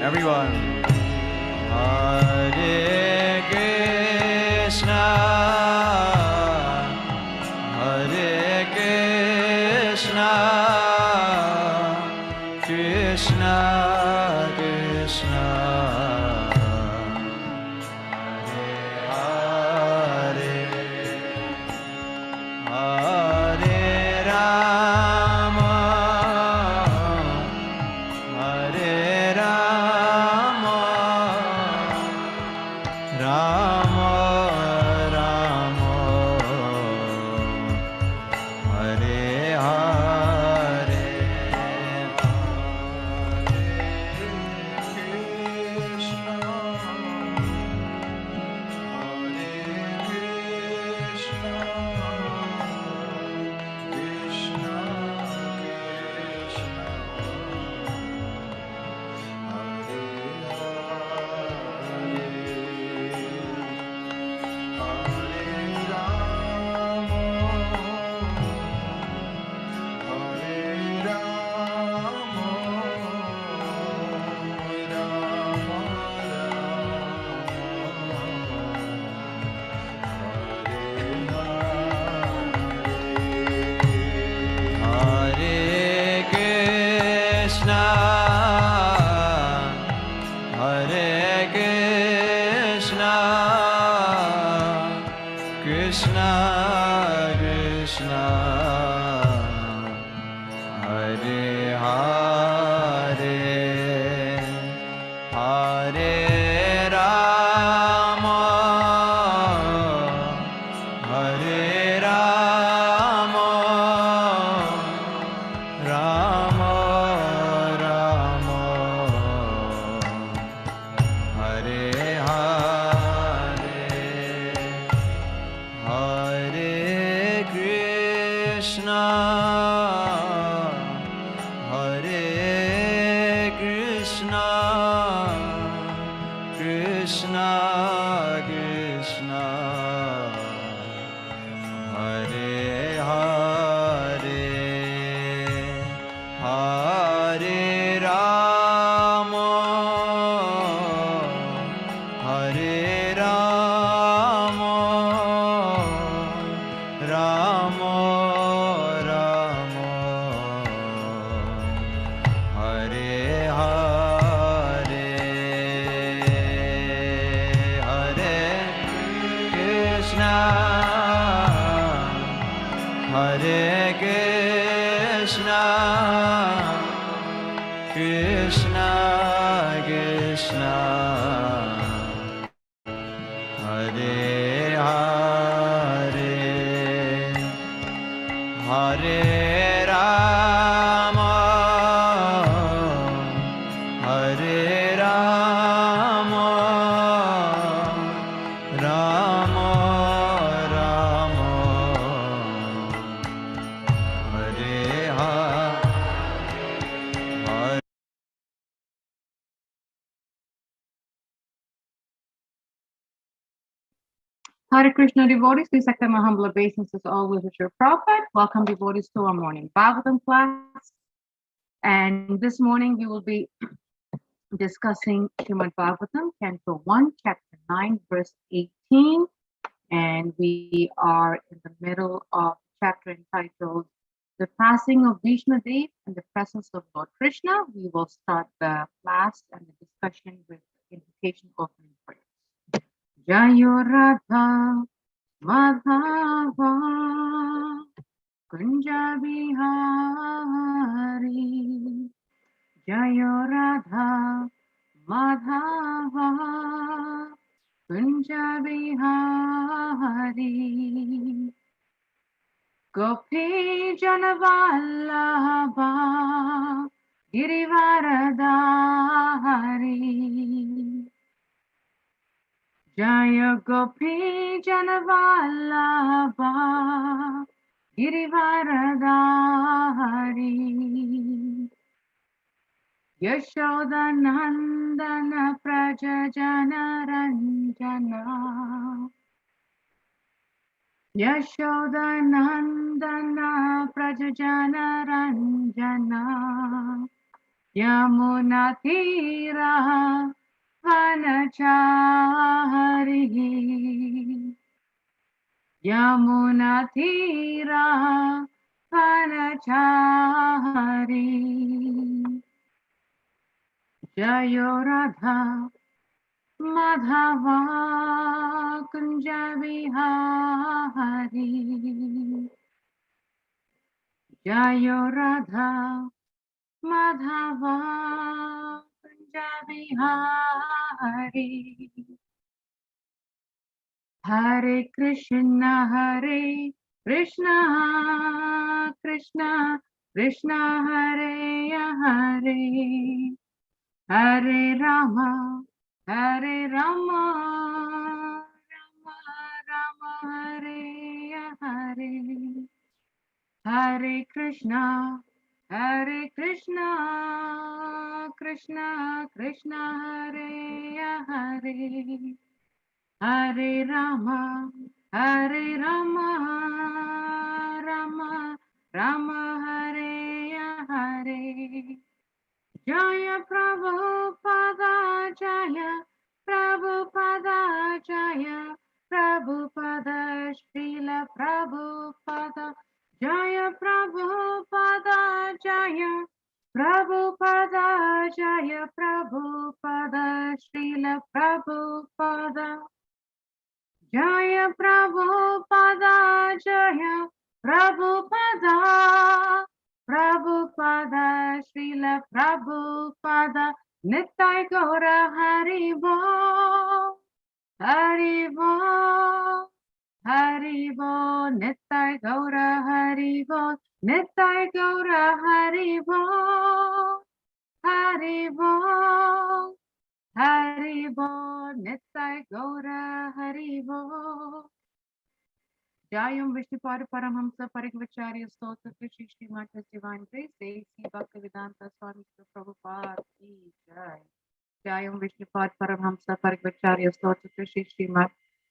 Everyone. Hare Krishna, Hare Krishna, Krishna Krishna, Hare Hare, Hare Rama, Hare Rama, Rama Rama, Hare Hare, Hare Krishna, Hare Krishna, Krishna Krishna, Hare Hare, Hare Rama, Hare Rama, Rama Rama, Hare Hare, Hare Krishna, Hare Krishna, Krishna Krishna, Hare Hare, Hare Rama, Hare Rama, Rama Rama, Hare Hare, Hare Krishna, Hare Krishna, Krishna Krishna, Hare Hare, Hare Rama, Hare Rama, Rama Rama, Hare Hare. Hare Krishna devotees, please accept my humble obeisances always with your prophet. Welcome devotees to our morning Bhagavatam class. And this morning we will be discussing Srimad Bhagavatam, Canto 1, Chapter 9, verse 18. And we are in the middle of chapter entitled The Passing of Bhishma Dev and the Presence of Lord Krishna. We will start the class and the discussion with invocation opening prayers. Jayo Radha Madhava Kunja Bihari, Jayo Radha Madhava Kunja Bihari, Gopi Janavallabha Girivaradhari, Jaya Gopi Janavallabha Girivaradhari, Yashoda Nandana Prajajana Ranjana, Yashoda Nandana Prajajana Ranjana, Yamuna Tira Vanachari Yamuna Tira Vanachari Jayo Radha Madhava Kunja Vihari Jayo Radha Madhava Kunja Vihari Hare Krishna Krishna Krishna Hare Hare Hare Rama Hare Rama Rama Rama Hare Hare Hare Krishna Krishna Krishna Hare Hare Hare Rama Rama Rama Hare Hare Jaya Prabhupada Jaya Prabhupada Jaya Prabhupada Srila Prabhupada Jaya Prabhupada Jaya Prabhupada Jaya Prabhupada Srila Prabhupada Jaya Prabhupada Jaya Prabhupada Prabhupada Srila Prabhupada Nittai Gaura Haribo Haribo Haribo Nittai Gaura Haribo Nittai Gaura Haribo Haribo Haribo Nittai Gaura Haribo Jayam Vishnupada Paramhamsa Parikvacharya Stotra Shri Srimad Divine Grace Dasi Bhaktivedanta Swami Prabhupada Ki Jai Jayam Vishnupada Paramhamsa Parikvacharya Stotra Shri Srimad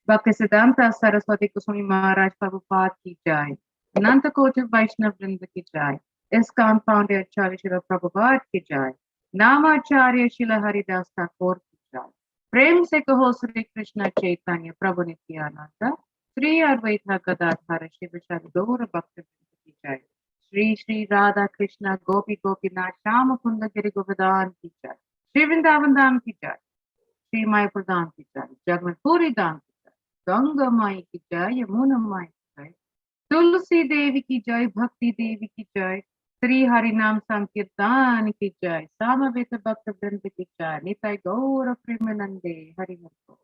Bhaktisiddhanta Saraswati Goswami Maharaj Prabhupada Ki Jai Ananta Koti Vaishnav Vrinda Ki Jai ISKCON Founder Acharya Srila Prabhupada Ki Jai Namacharya Srila Haridas Thakur Ki Jai Prem Se Kaho Sri Krishna Chaitanya Prabhu Nityananda Sri Advaita Gadadhara Shiva Shari Gaura Bhakta Ki Jai Shri Shri Radha Krishna Gopi Gopinath Shama Kunda Giri Govardhan Ki Jai Shri Vrindavan Dham Ki Jai Shri Mayapur Dham Ki Jai Jagannath Puri Dham Ki Jai Ganga Mai Ki Jai Yamuna Mai Ki Jai Tulsi Devi Ki Jai Bhakti Devi Ki Jai Sri Harinam Sankirtan Ki Jai Samaveta Bhakta Vrinda Ki Jai Nitai Gaura Premanande Hari Hari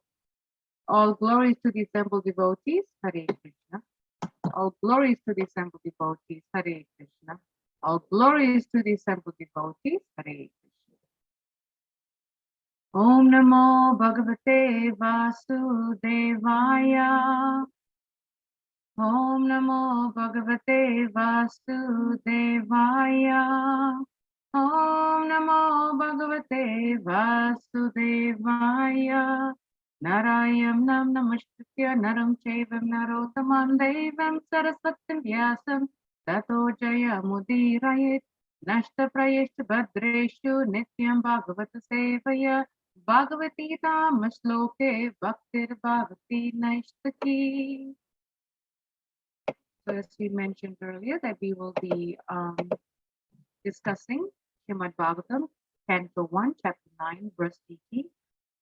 All glories to the assembled devotees, Hare Krishna. All glories to the assembled devotees, Hare Krishna. All glories to the assembled devotees, Hare Krishna. Om Namo Bhagavate Vasudevaya. Om Namo Bhagavate Vasudevaya. Om Namo Bhagavate Vasudevaya. Narayam Nam Namashkritya Naram Chaivam Narottamam Devam Saraswatim Vyasam Tato Jaya Mudirayet Nashta Prayeshu Bhadreshu Nityam Bhagavata Sevaya Bhagavati Dhamma Shloke Bhaktir Bhagavati Naishtaki. So as we mentioned earlier that we will be discussing Srimad Bhagavatam, Canto 1, Chapter 9, verse 18.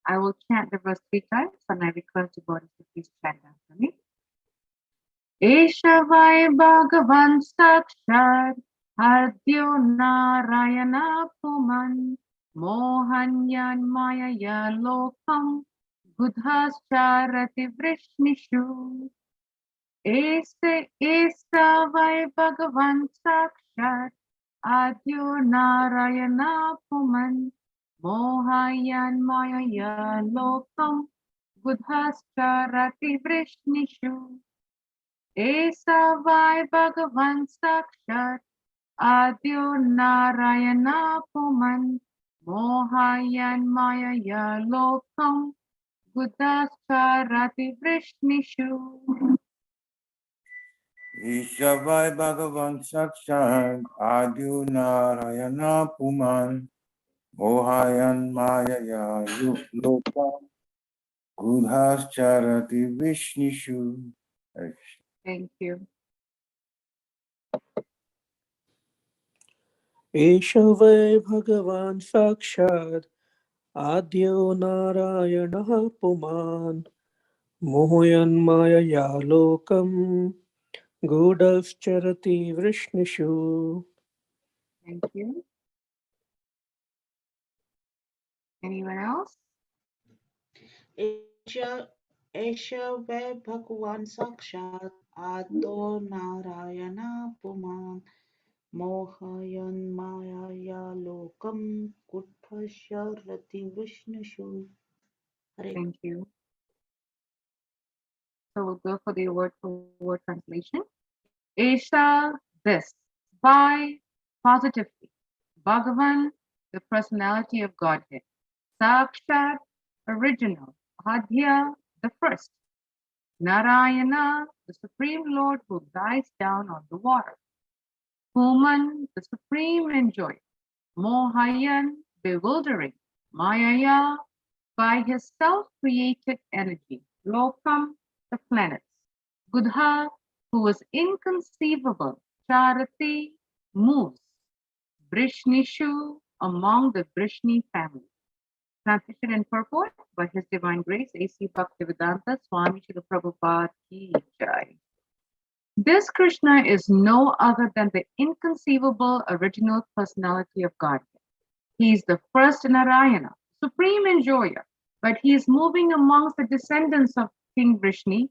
I will chant the verse 3 times and I request the bodies to please chant after me. Esha vai Bhagavan Sakshar Adyo Narayana Puman Mohanyan Mayaya Lokam Budhascharati Vrishnishu Esa vai Bhagavan Sakshar Adyo Narayana Puman Mohayan Mayaya Lokam Budhascharati Vrishnishu Esa vai Bhagavan Sakshat Adyo Narayana Puman Mohayan Mayaya Lokam Budhascharati Vrishnishu Ishavai Bhagavan Sakshat Adyu Narayana Puman Mohayan Mayaya Lokam Gudhascharati Vishnishu. Thank you. एष वै भगवान् साक्षात् आद्यो नारायणः पुमान् मोहयन्मायया लोकम् गूढश्चरति वृष्णिषु. Thank you. Anyone else? एष वै भगवान् साक्षात् आदो नारायण पुमान् मोहयन् मायया लोकं कुटस्य रतिविष्णुषु. Hare Thank you. So we'll go for the word-for-word translation. Esha, this, by, positively. Bhagavan, the personality of Godhead. Sakshat, original. Adhya, the first. Narayana, the Supreme Lord who dies down on the water. Puman, the Supreme Enjoyer. Mohayan, bewildering. Mayaya, by his self-created energy. Lokam, the planets. Buddha, who was inconceivable. Charati, moves. Brishnishu, among the Brishni family. Translation and purport by His Divine Grace, A.C. Bhaktivedanta Swami Srila Prabhupada Ki Jai. This Krishna is no other than the inconceivable original personality of God. He is the first Narayana, supreme enjoyer, but he is moving amongst the descendants of King Vrishni,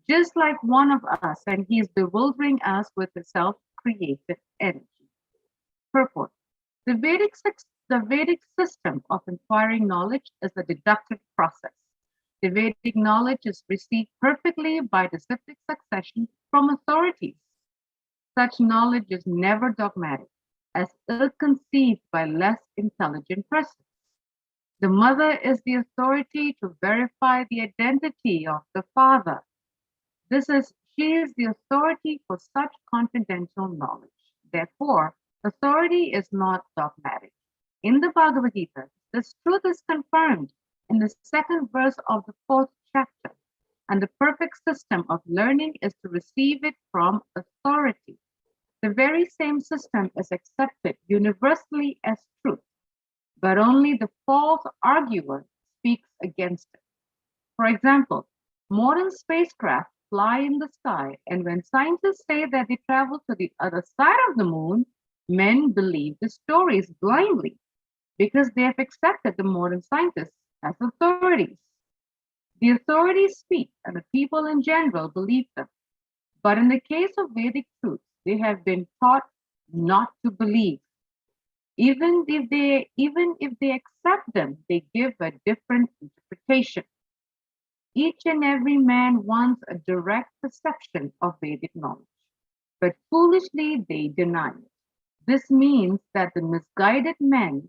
just like one of us, and he is bewildering us with his self-created energy. Purport. The Vedic system of acquiring knowledge is a deductive process. The Vedic knowledge is received perfectly by disciplic succession from authorities. Such knowledge is never dogmatic, as ill-conceived by less intelligent persons. The mother is the authority to verify the identity of the father. She is the authority for such confidential knowledge. Therefore, authority is not dogmatic. In the Bhagavad Gita, this truth is confirmed in the second verse of the fourth chapter, and the perfect system of learning is to receive it from authority. The very same system is accepted universally as truth, but only the false arguer speaks against it. For example, modern spacecraft fly in the sky, and when scientists say that they travel to the other side of the moon, men believe the stories blindly because they have accepted the modern scientists as authorities. The authorities speak, and the people in general believe them. But in the case of Vedic truths, they have been taught not to believe. Even if they accept them, they give a different interpretation. Each and every man wants a direct perception of Vedic knowledge, but foolishly they deny it. This means that the misguided men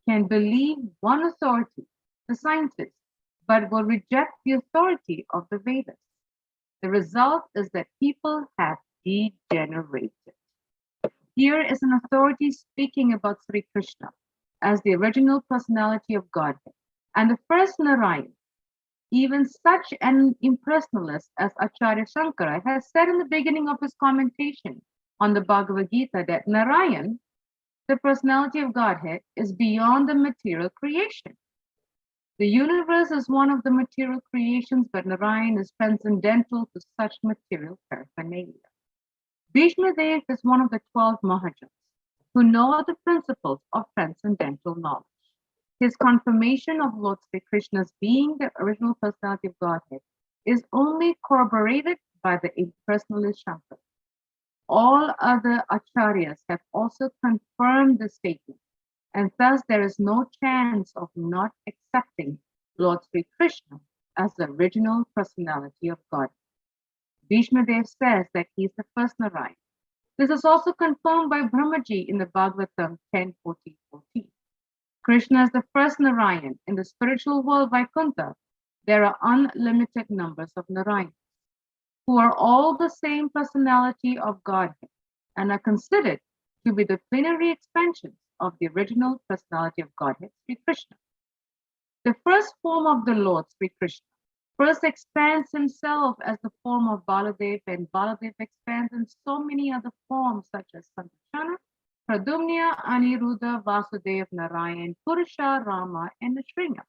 can believe one authority, the scientists, but will reject the authority of the Vedas. The result is that people have degenerated. Here is an authority speaking about Sri Krishna as the original personality of Godhead and the first Narayan. Even such an impersonalist as Acharya Shankara has said in the beginning of his commentation on the Bhagavad Gita that Narayan, the personality of Godhead, is beyond the material creation. The universe is one of the material creations, but Narayan is transcendental to such material paraphernalia. Bhishma Dev is one of the 12 Mahajans who know the principles of transcendental knowledge. His confirmation of Lord Sri Krishna's being the original personality of Godhead is only corroborated by the impersonalist Shankara. All other acharyas have also confirmed the statement, and thus there is no chance of not accepting Lord Sri Krishna as the original personality of God. Bhishma Dev says that he is the first Narayan. This is also confirmed by Brahmaji in the Bhagavatam 10:14. Krishna is the first Narayan. In the spiritual world Vaikuntha, there are unlimited numbers of Narayans who are all the same personality of Godhead and are considered to be the plenary expansions of the original personality of Godhead, Sri Krishna. The first form of the Lord, Sri Krishna, first expands himself as the form of Baladev, and Baladev expands in so many other forms such as Santoshana, Pradumnya, Aniruddha, Vasudev, Narayan, Purusha, Rama, and Nrsimha.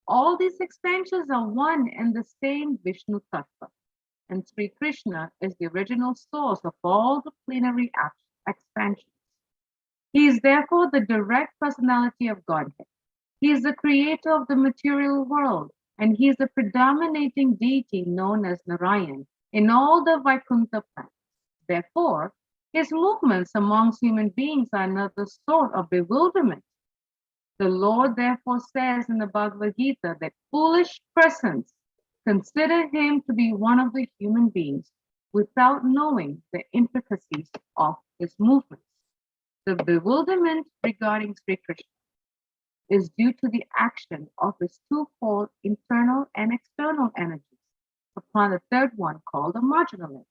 All these expansions are one and the same Vishnu Tattva, and Sri Krishna is the original source of all the plenary expansions. He is therefore the direct personality of Godhead. He is the creator of the material world, and he is the predominating deity known as Narayan in all the Vaikuntha planets. Therefore, his movements amongst human beings are another sort of bewilderment. The Lord therefore says in the Bhagavad Gita that foolish persons consider him to be one of the human beings without knowing the intricacies of his movements. The bewilderment regarding Sri Krishna is due to the action of his twofold internal and external energies upon the third one called the marginal energy.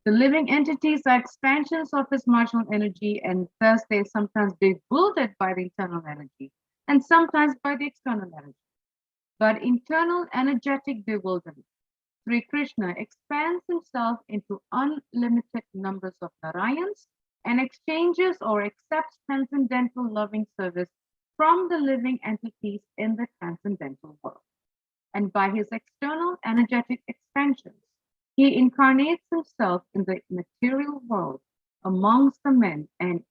The living entities are expansions of his marginal energy, and thus they are sometimes bewildered by the internal energy and sometimes by the external energy. But internal energetic bewilderment, Sri Krishna expands himself into unlimited numbers of Narayans and exchanges or accepts transcendental loving service from the living entities in the transcendental world. And by his external energetic expansions, he incarnates himself in the material world amongst the men and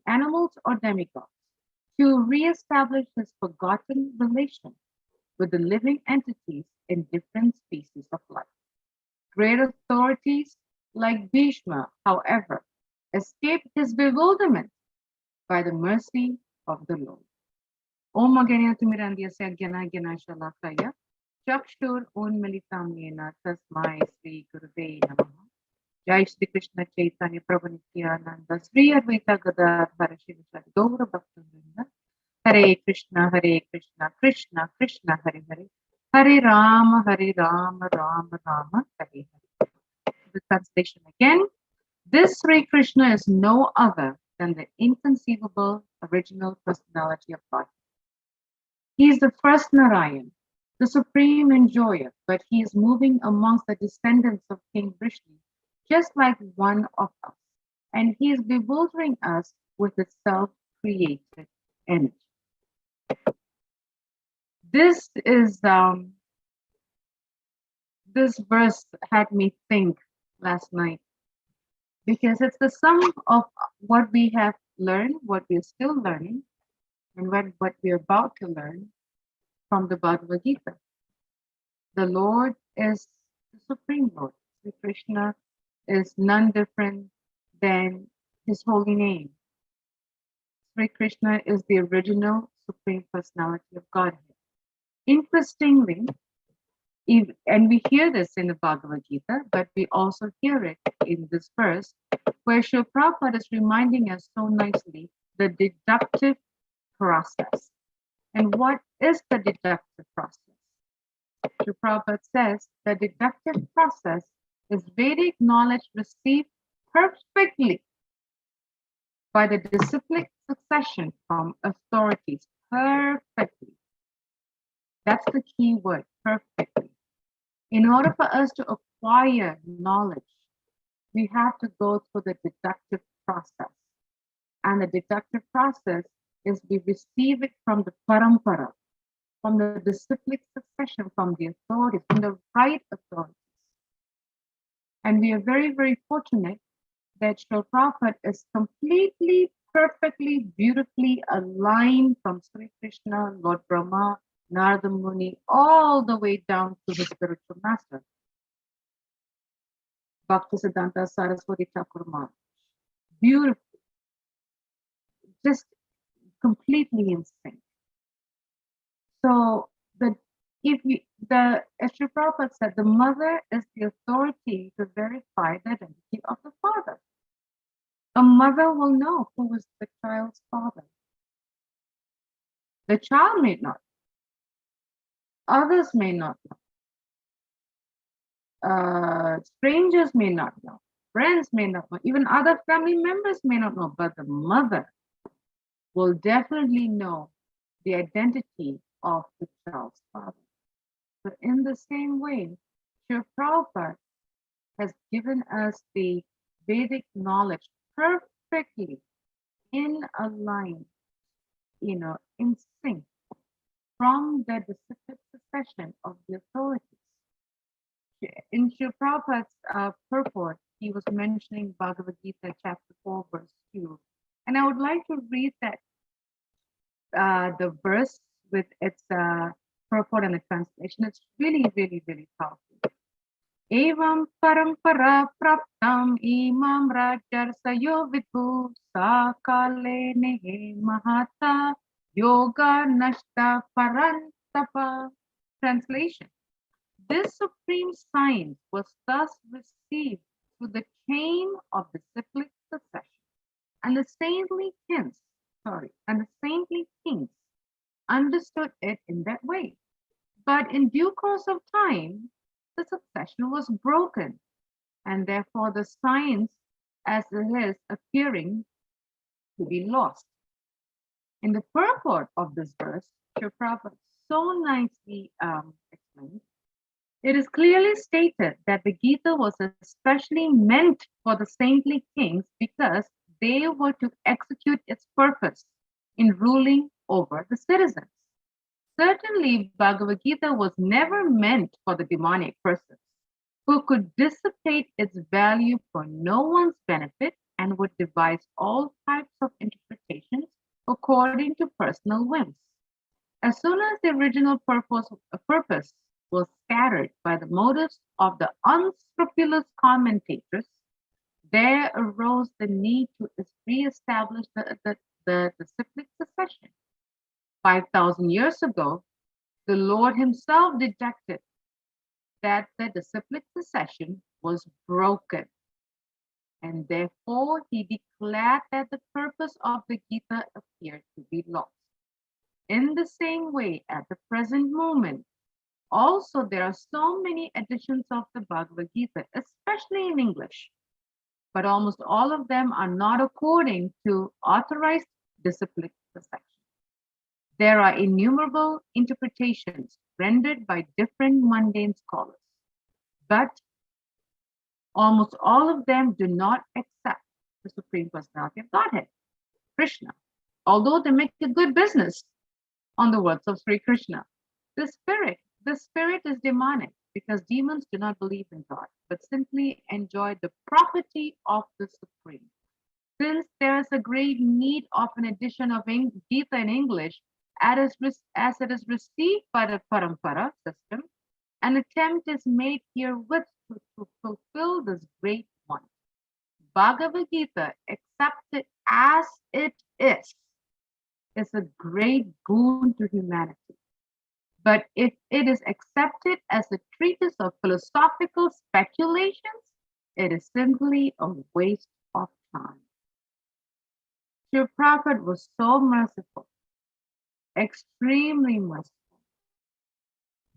animals or demigods to re-establish his forgotten relation with the living entities in different species of life. Great authorities like Bhishma, however, escaped his bewilderment by the mercy of the Lord. Om Agyanatimirandhyasya Gyanagyanashalakaya Chakshur Unmilitam Yena Tasmai Sri Guruve Namaha. Jai Shri Krishna Chaitanya Prabhu Nityananda Sri Advaita Gadadhara Shiva Gaura Bhaktivinoda Hare Krishna Krishna Krishna Hare Hare Hare Rama Rama Rama Hare Hare. The translation again. This Sri Krishna is no other than the inconceivable original personality of God. He is the first Narayan, the supreme enjoyer, but he is moving amongst the descendants of King Vishnu, just like one of us, and he is bewildering us with his self-created energy. This verse had me think last night, because it's the sum of what we have learned, what we are still learning, and what we are about to learn from the Bhagavad Gita. The Lord is the Supreme Lord. Sri Krishna is none different than his holy name. Sri Krishna is the original Supreme Personality of Godhead. Interestingly, and we hear this in the Bhagavad Gita, but we also hear it in this verse, where Srila Prabhupada is reminding us so nicely the deductive process. And what is the deductive process? Srila Prabhupada says the deductive process is Vedic knowledge received perfectly by the disciplic succession from authorities. Perfectly. That's the key word, perfectly. In order for us to acquire knowledge, we have to go through the deductive process. And the deductive process is we receive it from the parampara, from the disciplic succession, from the authorities, from the right authorities. And we are very, very fortunate that Srila Prabhupada is completely, perfectly, beautifully aligned from Sri Krishna, Lord Brahma, Narada Muni, all the way down to the spiritual master, Bhaktisiddhanta Saraswati Thakur Maharaj. Beautiful, just completely in sync. So as Sri Prabhupada said, the mother is the authority to verify the identity of the father. A mother will know who is the child's father. The child may not. Others may not know. Strangers may not know. Friends may not know. Even other family members may not know. But the mother will definitely know the identity of the child's father. So in the same way, Srila Prabhupada has given us the Vedic knowledge perfectly in a line, in sync from the disciplic succession of the authorities. In Srila Prabhupada's purport, he was mentioning Bhagavad Gita chapter 4, verse 2. And I would like to read that the verse with its purport and the translation. It's really, really, really powerful. Evam parampara praptam imam rajarsayo vidhu sakale nehe mahata yoga nashta parantapa. Translation. This supreme science was thus received through the chain of disciplic succession, and the saintly kings understood it in that way. But in due course of time, the succession was broken, and therefore the science as it is appearing to be lost. In the purport of this verse, Srila Prabhupada so nicely explains, it is clearly stated that the Gita was especially meant for the saintly kings because they were to execute its purpose in ruling over the citizens. Certainly, Bhagavad Gita was never meant for the demonic persons who could dissipate its value for no one's benefit and would devise all types of interpretations according to personal whims. As soon as the original purpose was scattered by the motives of the unscrupulous commentators, there arose the need to re-establish the disciplic succession. 5,000 years ago, the Lord himself detected that the disciplic succession was broken, and therefore he declared that the purpose of the Gita appeared to be lost. In the same way, at the present moment, also there are so many editions of the Bhagavad Gita, especially in English, but almost all of them are not according to authorized disciplic succession. There are innumerable interpretations rendered by different mundane scholars, but almost all of them do not accept the Supreme Personality of Godhead, Krishna, although they make a good business on the words of Sri Krishna. The spirit is demonic because demons do not believe in God, but simply enjoy the property of the Supreme. Since there is a great need of an edition of Gita in English, as it is received by the Parampara system, an attempt is made herewith to fulfill this great want. Bhagavad Gita, accepted as it is a great boon to humanity. But if it is accepted as a treatise of philosophical speculations, it is simply a waste of time. Srila Prabhupada was so merciful, extremely merciful,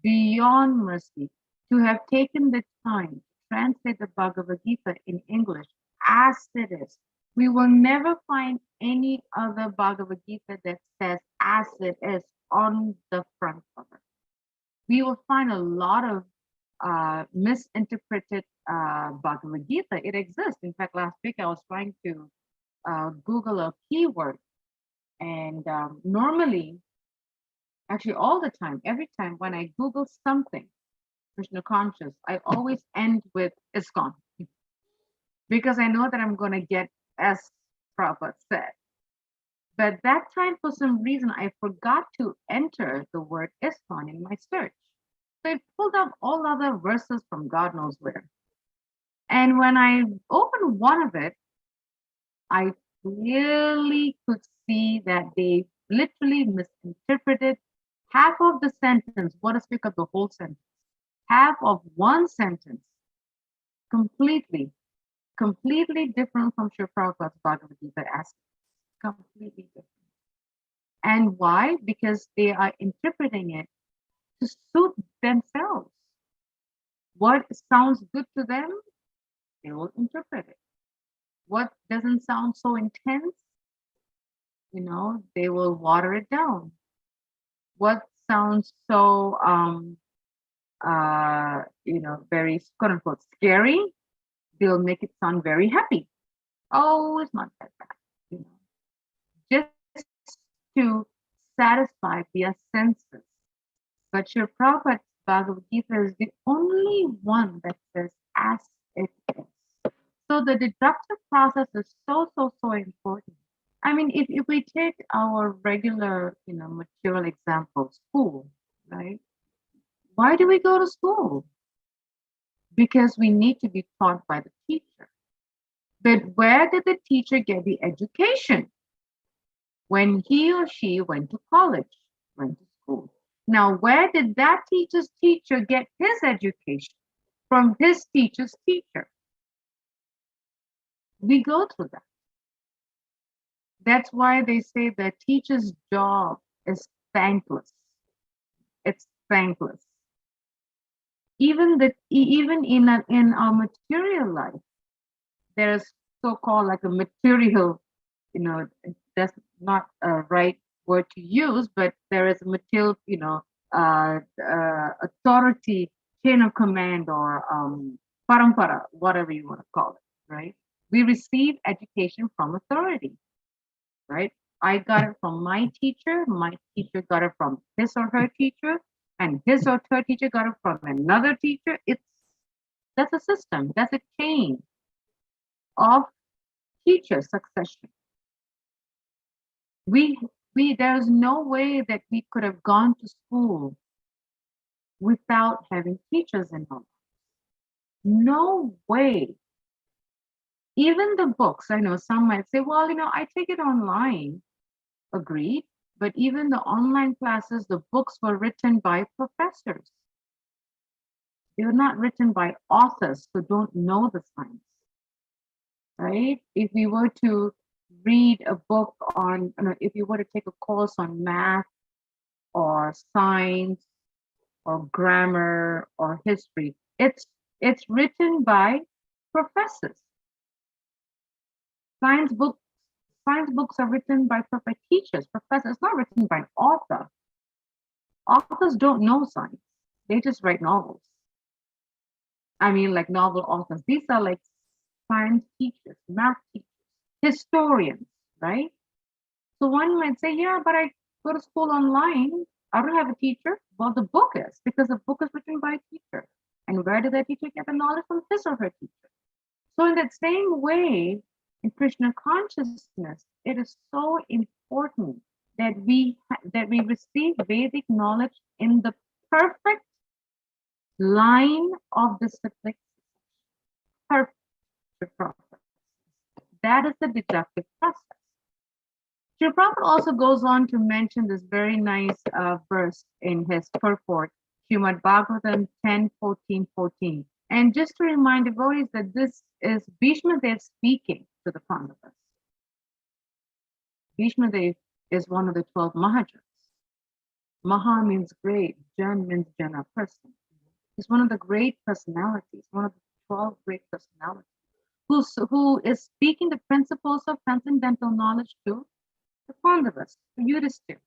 beyond mercy, to have taken the time to translate the Bhagavad Gita in English as it is. We will never find any other Bhagavad Gita that says as it is on the front cover. We will find a lot of misinterpreted Bhagavad Gita. It exists. In fact, last week I was trying to Google a keyword, and normally, actually all the time, every time when I Google something, Krishna conscious, I always end with ISKCON because I know that I'm going to get as Prabhupada said. But that time, for some reason, I forgot to enter the word ISKCON in my search. So it pulled up all other verses from God knows where. And when I opened one of it, I clearly could see that they literally misinterpreted half of the sentence. What is speak of the whole sentence? Half of one sentence, completely different from Srila Prabhupada's Bhagavad Gita as completely different. And why? Because they are interpreting it to suit themselves. What sounds good to them, they will interpret it. What doesn't sound so intense, they will water it down. What sounds so very quote unquote scary, they'll make it sound very happy. Oh, it's not that bad, just to satisfy their senses. But Srila Prabhupada's Bhagavad Gita is the only one that says as it is. So the deductive process is so, so, so important. I mean, if we take our regular, material example, school, right? Why do we go to school? Because we need to be taught by the teacher. But where did the teacher get the education? When he or she went to college, went to school. Now, where did that teacher's teacher get his education? From his teacher's teacher. We go through that. That's why they say the teacher's job is thankless. It's thankless. Even in our material life, there's so-called like a material, that's not a right word to use, but there is a material, authority, chain of command, or parampara, whatever you want to call it, right? We receive education from authority, right? I got it from my teacher got it from his or her teacher, and his or her teacher got it from another teacher. That's a system, that's a chain of teacher succession. There's no way that we could have gone to school without having teachers in our lives. No way. Even the books, I know some might say, well, I take it online. Agreed. But even the online classes, the books were written by professors. They were not written by authors who don't know the science, right? If we were to read a book on, if you were to take a course on math or science or grammar or history, it's written by professors. Science books are written by teachers, professors. It's not written by an author. Authors don't know science. They just write novels. I mean, like novel authors. These are like science teachers, math teachers, historians, right? So one might say, yeah, but I go to school online. I don't have a teacher. Well, the book is, because the book is written by a teacher. And where did that teacher get the knowledge? From his or her teacher. So in that same way, in Krishna consciousness, it is so important that we receive Vedic knowledge in the perfect line of discipline. Perfect process. That is the deductive process. Srila Prabhupada also goes on to mention this very nice verse in his purport, Srimad Bhagavatam 10:14-14. And just to remind devotees that this is Bhishma Dev speaking to the Pandavas. Bhishma Dev is one of the 12 Mahajans. Maha means great, Jan means Jana, person. He's one of the great personalities, one of the 12 great personalities, who is speaking the principles of transcendental knowledge to the Pandavas, to Yudhishthira.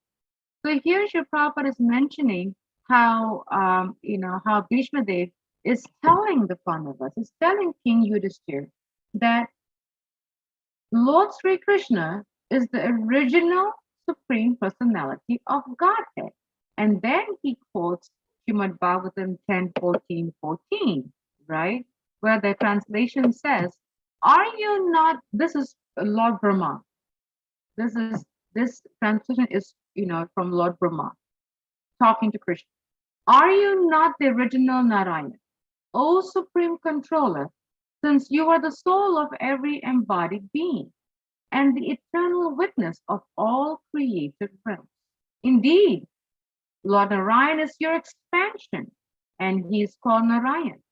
So here Srila Prabhupada is mentioning how, how Bhishma Dev is telling the Pandavas, is telling King Yudhishthira that Lord Sri Krishna is the original Supreme Personality of Godhead. And then he quotes Srimad Bhagavatam 10:14-14, right? Where the translation says, are you not, this is Lord Brahma. This translation is, from Lord Brahma talking to Krishna. Are you not the original Narayana, O Supreme Controller, since you are the soul of every embodied being and the eternal witness of all created realms? Indeed, Lord Narayan is your expansion, and he is called Narayan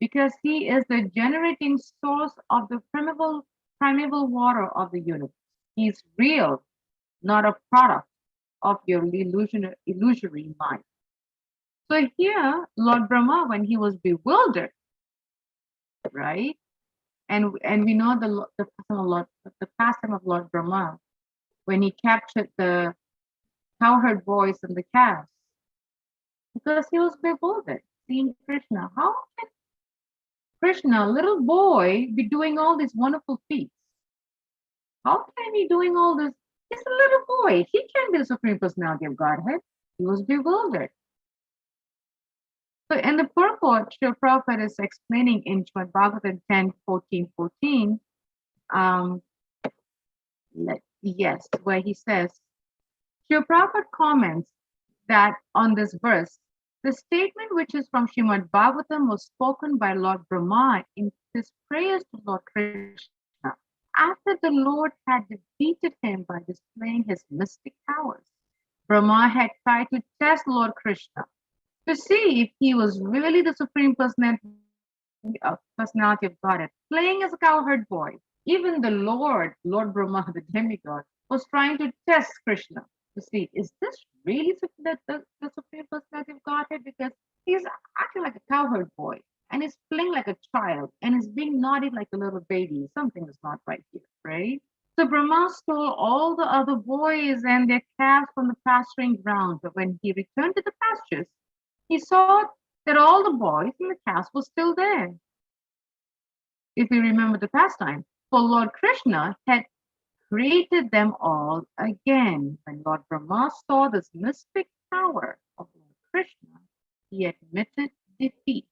because he is the generating source of the primeval water of the universe. He is real, not a product of your illusory mind. So here, Lord Brahma, when he was bewildered, right? And we know the pastime of Lord Brahma, when he captured the cowherd boys and the calves, because he was bewildered seeing Krishna. How can Krishna, little boy, be doing all these wonderful feats? How can he be doing all this? He's a little boy. He can't be the Supreme Personality of Godhead. He was bewildered. So in the purport, Srila Prabhupada is explaining in Srimad Bhagavatam 10:14-14, where he says, Srila Prabhupada comments that on this verse, the statement which is from Srimad Bhagavatam was spoken by Lord Brahma in his prayers to Lord Krishna after the Lord had defeated him by displaying his mystic powers. Brahma had tried to test Lord Krishna to see if he was really the Supreme Personality of Godhead, playing as a cowherd boy. Even the Lord Brahma, the demigod, was trying to test Krishna to see, is this really the Supreme Personality of Godhead? Because he's acting like a cowherd boy, and he's playing like a child, and he's being naughty like a little baby. Something is not right here, right? So Brahma stole all the other boys and their calves from the pasturing ground. But when he returned to the pastures, he saw that all the boys and the calves were still there. If you remember the pastime, for Lord Krishna had created them all again. When Lord Brahma saw this mystic power of Lord Krishna, he admitted defeat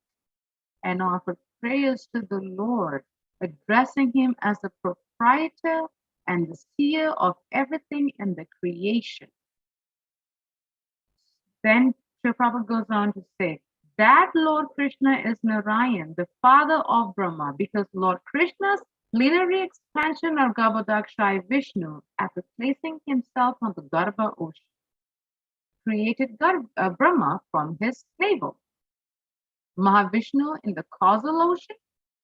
and offered prayers to the Lord, addressing him as the proprietor and the seer of everything in the creation. Then Srila Prabhupada goes on to say, that Lord Krishna is Narayan, the father of Brahma, because Lord Krishna's linear expansion of Garbhodakshaya Vishnu, after placing himself on the Garbha ocean, created Brahma from his navel, Mahavishnu in the causal ocean,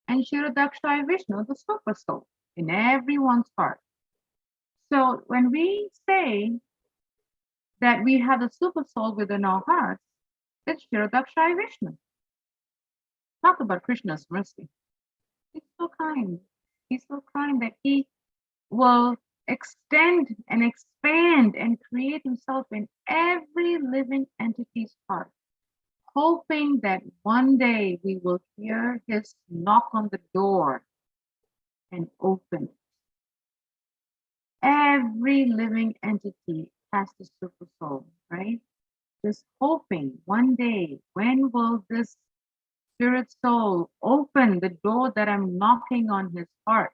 and Kshirodakshaya Vishnu, the super soul, in everyone's heart. So when we say that we have the super soul within our hearts, it's Kshirodakshaya Vishnu. Talk about Krishna's mercy. He's so kind. He's so kind that he will extend and expand and create himself in every living entity's heart, hoping that one day we will hear his knock on the door and open it. Every living entity has the super soul, right? Just hoping one day, when will this spirit soul open the door that I'm knocking on his heart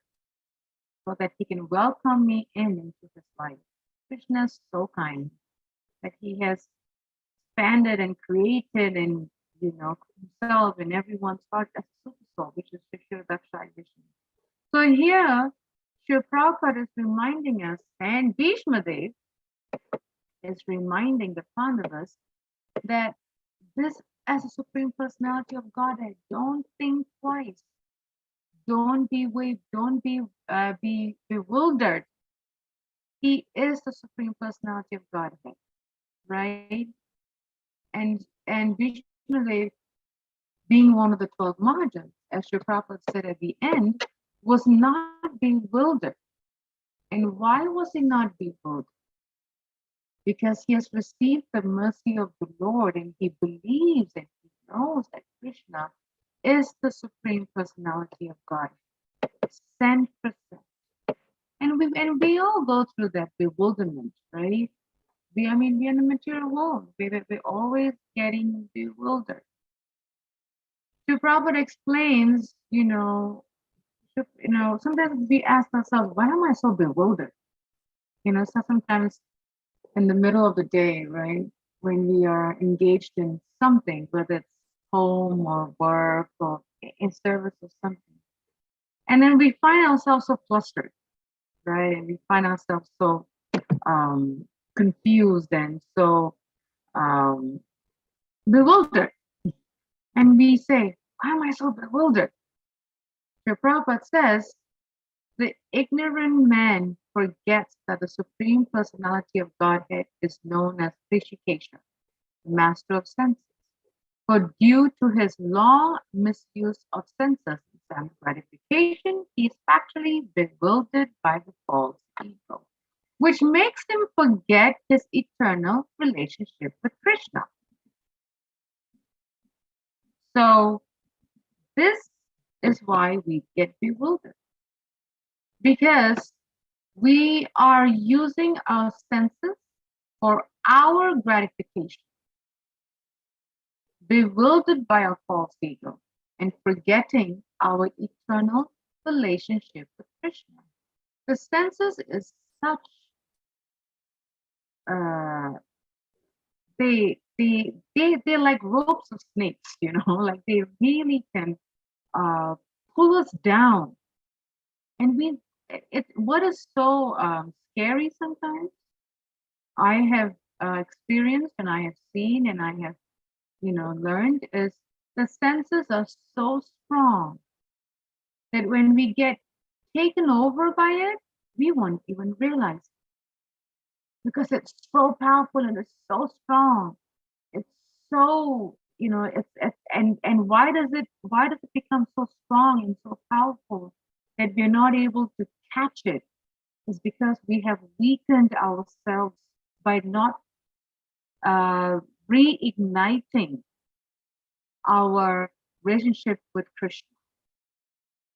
so that he can welcome me into his life. Krishna is so kind that he has expanded and created and himself in everyone's heart as a super soul, which is Kshirodakshaya Vishnu. So here, Srila Prabhupada is reminding us, and Bhishma Dev is reminding the Pandavas that this, as a Supreme Personality of Godhead, don't think twice. Don't be bewildered. He is the Supreme Personality of Godhead, right? And Vishnu Dev, being one of the 12 Mahajans, as Srila Prabhupada said at the end, was not bewildered. And why was he not bewildered? Because he has received the mercy of the Lord, and he believes and he knows that Krishna is the Supreme Personality of God, sent for sent. And we all go through that bewilderment, right? We're in the material world. We're always getting bewildered. So Prabhupada explains, sometimes we ask ourselves, why am I so bewildered? So sometimes in the middle of the day, right, when we are engaged in something, whether it's home or work or in service of something, and then we find ourselves so flustered, right? And we find ourselves so confused and so bewildered. And we say, why am I so bewildered? Srila Prabhupada says, the ignorant man forgets that the Supreme Personality of Godhead is known as Rishikesha, the master of senses. For due to his long misuse of senses and gratification, he is actually bewildered by the false ego. which makes him forget his eternal relationship with Krishna. So this is why we get bewildered, because we are using our senses for our gratification, bewildered by our false ego, and forgetting our eternal relationship with Krishna. The senses is such they're like ropes of snakes, like they really can pull us down. And what is so scary sometimes, I have experienced and I have seen and I have learned, is the senses are so strong that when we get taken over by it, we won't even realize it, because it's so powerful and it's so strong. It's so and why does it become so strong and so powerful that we're not able to catch it? Is because we have weakened ourselves by not reigniting our relationship with Krishna.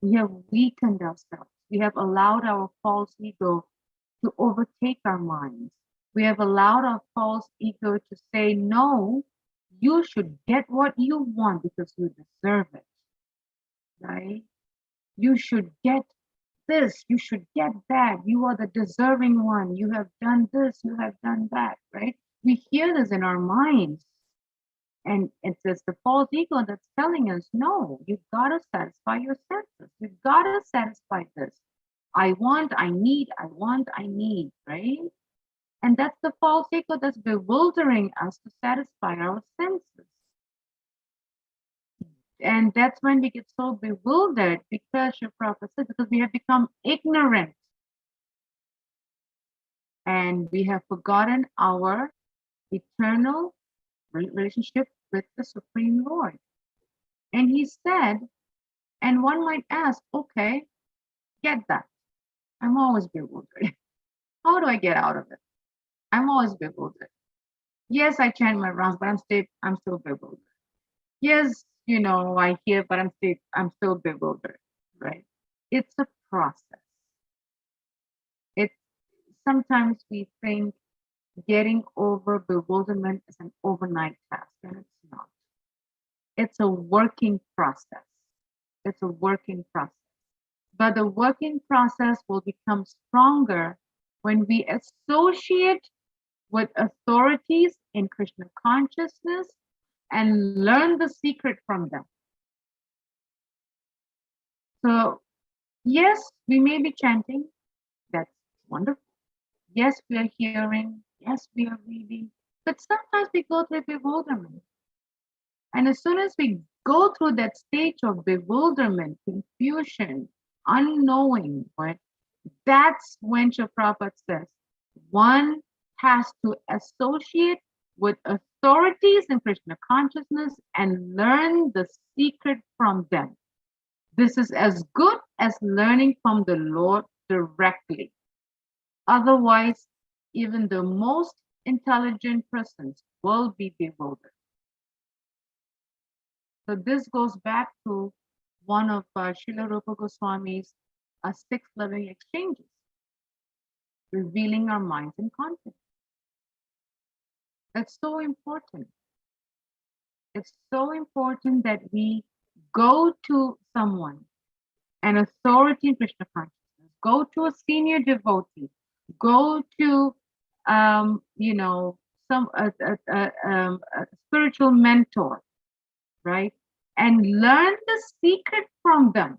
We have weakened ourselves. We have allowed our false ego to overtake our minds. We have allowed our false ego to say, no, you should get what you want because you deserve it, right? You should get this, you should get that. You are the deserving one. You have done this, you have done that, right? We hear this in our minds. And it's the false ego that's telling us, no, you've got to satisfy your senses. You've got to satisfy this. I want, I need, right? And that's the false ego that's bewildering us to satisfy our senses. And that's when we get so bewildered, because your prophet says, because we have become ignorant. And we have forgotten our eternal relationship with the Supreme Lord. And he said, and one might ask, okay, get that. I'm always bewildered. How do I get out of it? I'm always bewildered. Yes, I chant my rounds, but I'm still bewildered. Yes, I hear, but I'm still bewildered, right? It's a process. It's sometimes we think getting over bewilderment is an overnight task, and it's not. It's a working process. It's a working process. But the working process will become stronger when we associate with authorities in Krishna consciousness and learn the secret from them. So, yes, we may be chanting. That's wonderful. Yes, we are hearing. Yes, we are reading. But sometimes we go through bewilderment. And as soon as we go through that stage of bewilderment, confusion, unknowing, right, that's when Srila Prabhupada says, one has to associate with authorities in Krishna consciousness and learn the secret from them. This is as good as learning from the Lord directly. Otherwise, even the most intelligent persons will be bewildered. So this goes back to one of Srila Rupa Goswami's 6 loving exchanges, revealing our minds in conflict. That's so important. It's so important that we go to someone, an authority in Krishna consciousness, go to a senior devotee, go to some a spiritual mentor, right? And learn the secret from them.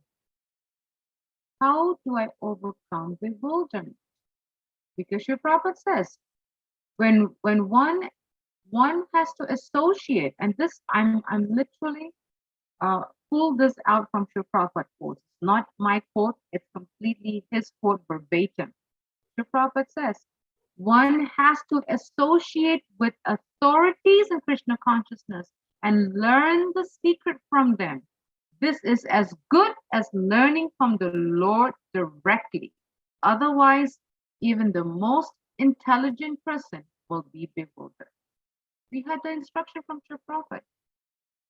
How do I overcome bewilderment? Because your prophet says, when one has to associate, and this I'm literally pull this out from Sri Prabhupada quote. It's not my quote, it's completely his quote verbatim. Sri Prabhupada says, one has to associate with authorities in Krishna consciousness and learn the secret from them. This is as good as learning from the Lord directly. Otherwise, Even the most intelligent person will be bewildered. We had the instruction from Sri Prabhupada.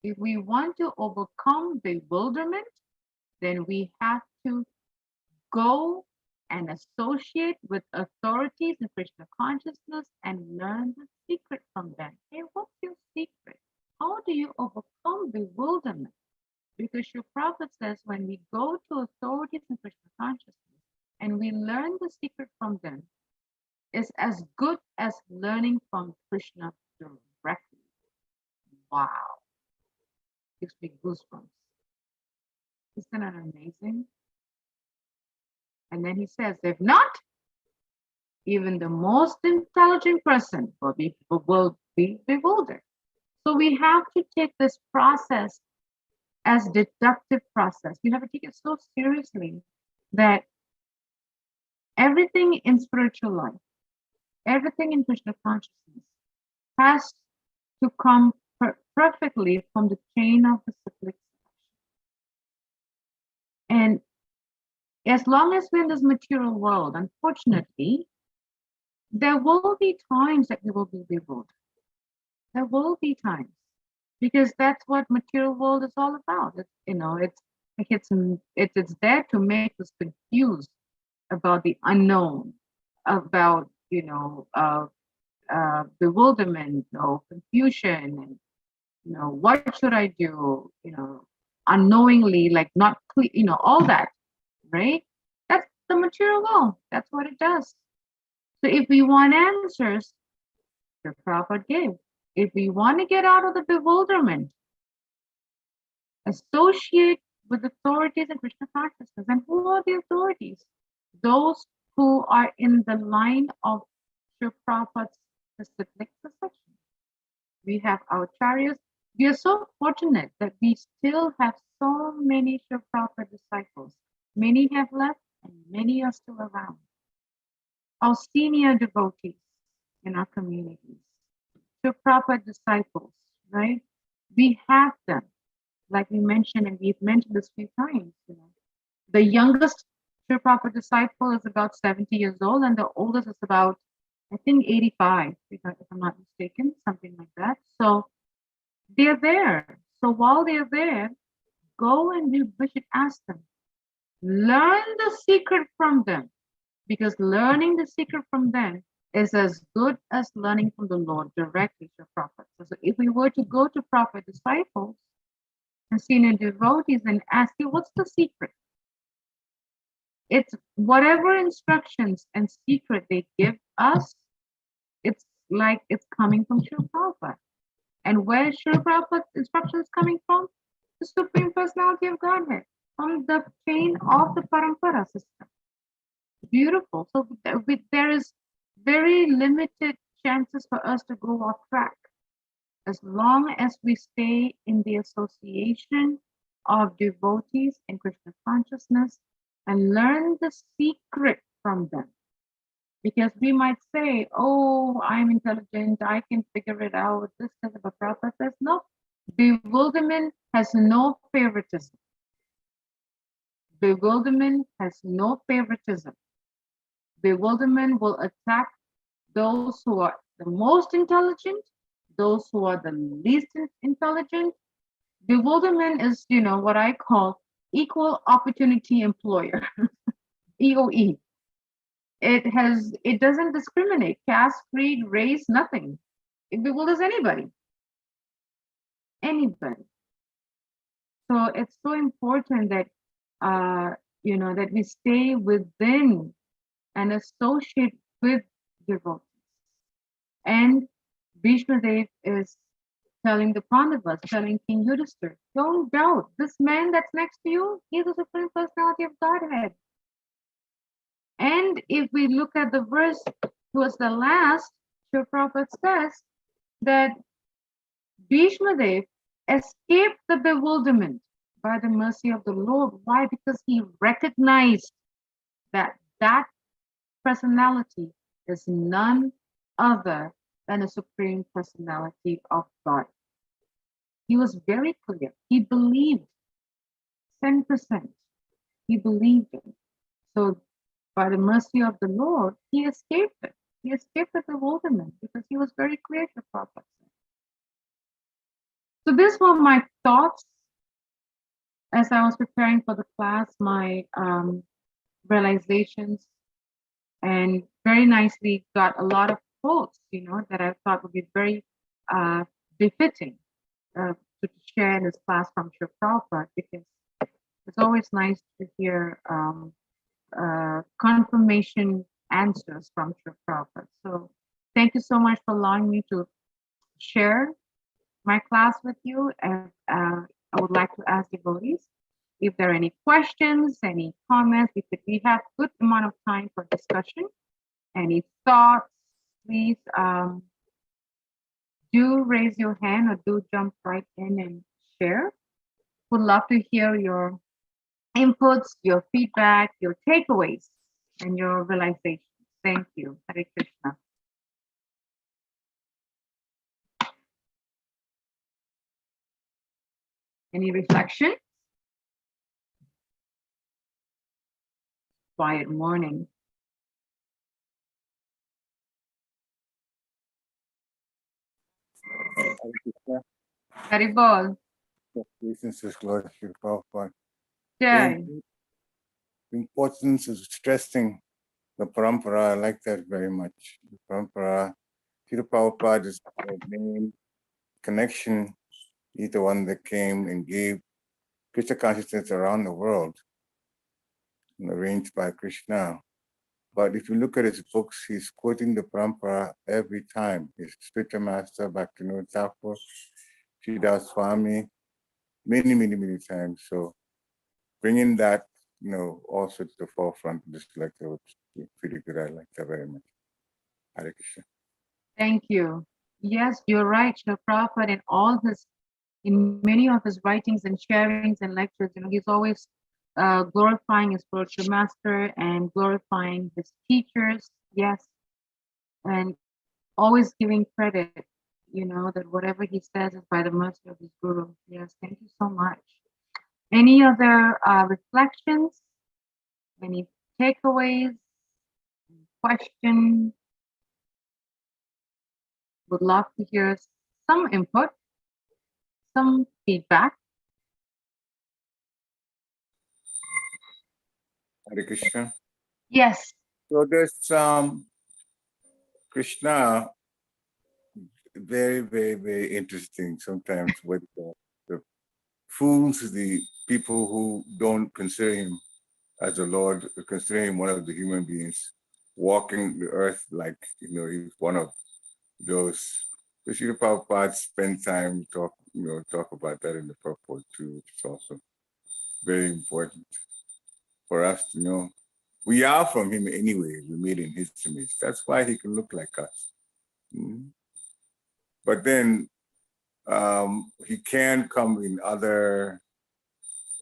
If we want to overcome bewilderment, then we have to go and associate with authorities in Krishna consciousness and learn the secret from them. Hey, what's your secret? How do you overcome bewilderment? Because your prophet says when we go to authorities in Krishna consciousness and we learn the secret from them, is as good as learning from Krishna directly. Wow. Gives me goosebumps. Isn't that amazing? And then he says, if not, even the most intelligent person will be bewildered. So we have to take this process as deductive process. You have to take it so seriously that everything in spiritual life, everything in Krishna consciousness has to come perfectly from the chain of the cyclic succession. And as long as we're in this material world, unfortunately, there will be times that we will be bewildered. There will be times, because that's what material world is all about. It's there to make us confused about the unknown, about bewilderment or confusion, and what should I do? Unknowingly, like not clear, all that, right? That's the material world. That's what it does. So if we want answers, the Prabhupada gave. If we want to get out of the bewilderment, associate with authorities in Krishna consciousness. And who are the authorities? Those who are in the line of Sri Prabhupada's cyclic succession. We have our chariots. We are so fortunate that we still have so many Sri Prabhupada disciples. Many have left and many are still around. Our senior devotees in our communities, Sri Prabhupada disciples, right? We have them, like we mentioned, and we've mentioned this a few times. The youngest Sri Prabhupada disciple is about 70 years old, and the oldest is about, I think, 85, if I'm not mistaken, something like that. So they're there. So while they're there, go and we should ask them. Learn the secret from them, because learning the secret from them is as good as learning from the Lord directly to prophets. So if we were to go to prophet disciples and senior devotees and ask you, what's the secret? It's whatever instructions and secret they give us, it's like it's coming from Srila Prabhupada. And where is Srila Prabhupada's instructions coming from? The Supreme Personality of Godhead, from the chain of the Parampara system. Beautiful. So there is very limited chances for us to go off track as long as we stay in the association of devotees in Krishna consciousness and learn the secret from them. Because we might say, oh, I'm intelligent, I can figure it out, this kind of a prophet says, no, bewilderment has no favoritism. Bewilderment has no favoritism. Bewilderment will attack those who are the most intelligent, those who are the least intelligent. Bewilderment is, what I call equal opportunity employer, EOE. It doesn't discriminate, caste, creed, race, nothing. It bewilders anybody. Anybody. So it's so important that that we stay within and associate with devotees. And Bhishma Dev is telling the Pandavas, telling King Yudhishthira, don't doubt, this man that's next to you, he's the Supreme Personality of Godhead. And if we look at the verse towards the last, Sri Prabhupada says that Bhishma Dev escaped the bewilderment by the mercy of the Lord. Why? Because he recognized that personality is none other than the Supreme Personality of God. He was very clear. He believed 10%. He believed it. So by the mercy of the Lord, he escaped it. He escaped the bewilderment because he was very clear to Prabhupada. So these were my thoughts as I was preparing for the class, my realizations, and very nicely got a lot of quotes, that I thought would be very befitting to share in this class from Srila Prabhupada, because it's always nice to hear confirmation answers from Srila Prabhupada. So thank you so much for allowing me to share my class with you. And I would like to ask devotees if there are any questions, any comments. We have good amount of time for discussion. Any thoughts, please do raise your hand or do jump right in and share. Would love to hear your inputs, your feedback, your takeaways, and your realizations. Thank you. Hare Krishna. Any reflection? Quiet morning. Haribol. Patience is glory to Prabhupada. Jai. The importance of stressing the parampara, I like that very much. The parampara, Srila Prabhupada is the main connection. He's the one that came and gave Krishna consciousness around the world, arranged by Krishna. But if you look at his books, he's quoting the parampara every time. His spiritual master, Bhaktivinoda Thakur, Sridhar Swami, many times. So bringing that, also to the forefront of this lecture was pretty good. I like that very much. Hare Krishna. Thank you. Yes, you're right. Srila Prabhupada in many of his writings and sharings and lectures, he's always glorifying his spiritual master and glorifying his teachers. Yes. And always giving credit, that whatever he says is by the mercy of his guru. Yes, thank you so much. Any other reflections? Any takeaways? Questions? Would love to hear some input, some feedback. Hare Krishna. Yes. So there's Krishna, very interesting sometimes with the fools, the people who don't consider him as a Lord, consider him one of the human beings walking the earth like, he's one of those. So Srila Prabhupada spend time talk about that in the purport too, which is also very important for us to know. We are from him anyway. We made in his image. That's why he can look like us. But then he can come in other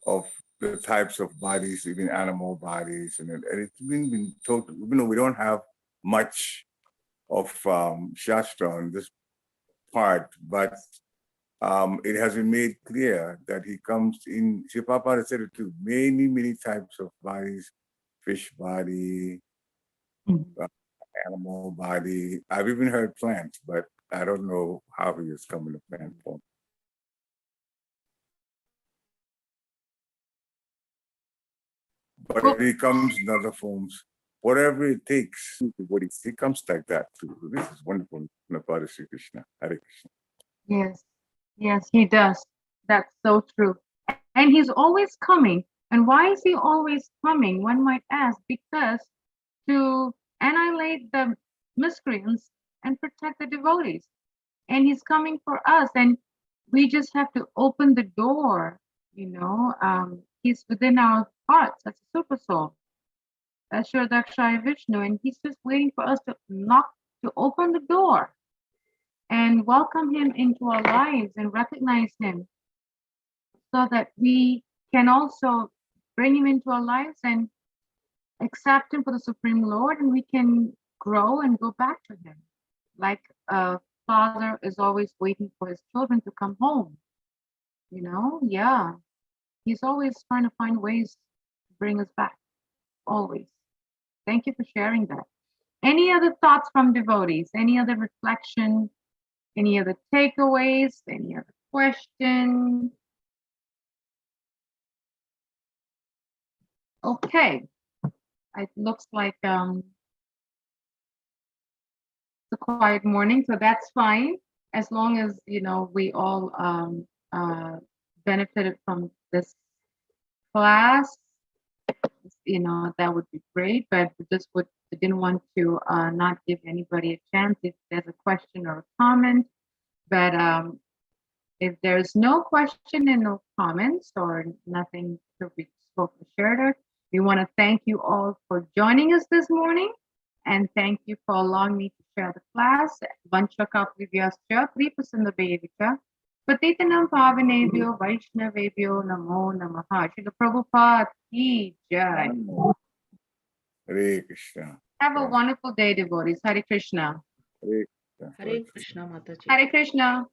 of the types of bodies, even animal bodies, and it's been told. We don't have much of Shastra on this part, but it has been made clear that he comes in. Srila Prabhupada said it too. Many types of bodies, fish body, animal body. I've even heard plants, but I don't know how he has come in a plant form. But he comes in other forms. Whatever it takes, he comes like that too. This is wonderful about Sri Krishna. Hare Krishna. Yes, he does. That's so true. And he's always coming. And why is he always coming? One might ask, because to annihilate the miscreants and protect the devotees. And he's coming for us. And we just have to open the door, he's within our hearts as a super soul. That's your Dakshaya Vishnu. And he's just waiting for us to knock, to open the door and welcome him into our lives and recognize him, so that we can also bring him into our lives and accept him for the Supreme Lord, and we can grow and go back to him. Like a father is always waiting for his children to come home. Yeah. He's always trying to find ways to bring us back. Always. Thank you for sharing that. Any other thoughts from devotees? Any other reflection? Any other takeaways? Any other question? Okay. It looks like it's a quiet morning, so that's fine. As long as, we all benefited from this class, that would be great. But we didn't want to not give anybody a chance if there's a question or a comment. But if there's no question and no comments or nothing to be spoken or shared, we want to thank you all for joining us this morning. And thank you for allowing me to share the class. Vancha Kaplivyaschya, Kripasindabevicha, Patitanam Pavanebhyo, Vaishnavebhyo, Namo Namaha. Srila Prabhupada ki jai. Hare Krishna. Have a wonderful day, devotees. Hare Krishna. Hare Krishna. Hare Krishna Mataji. Hare Krishna.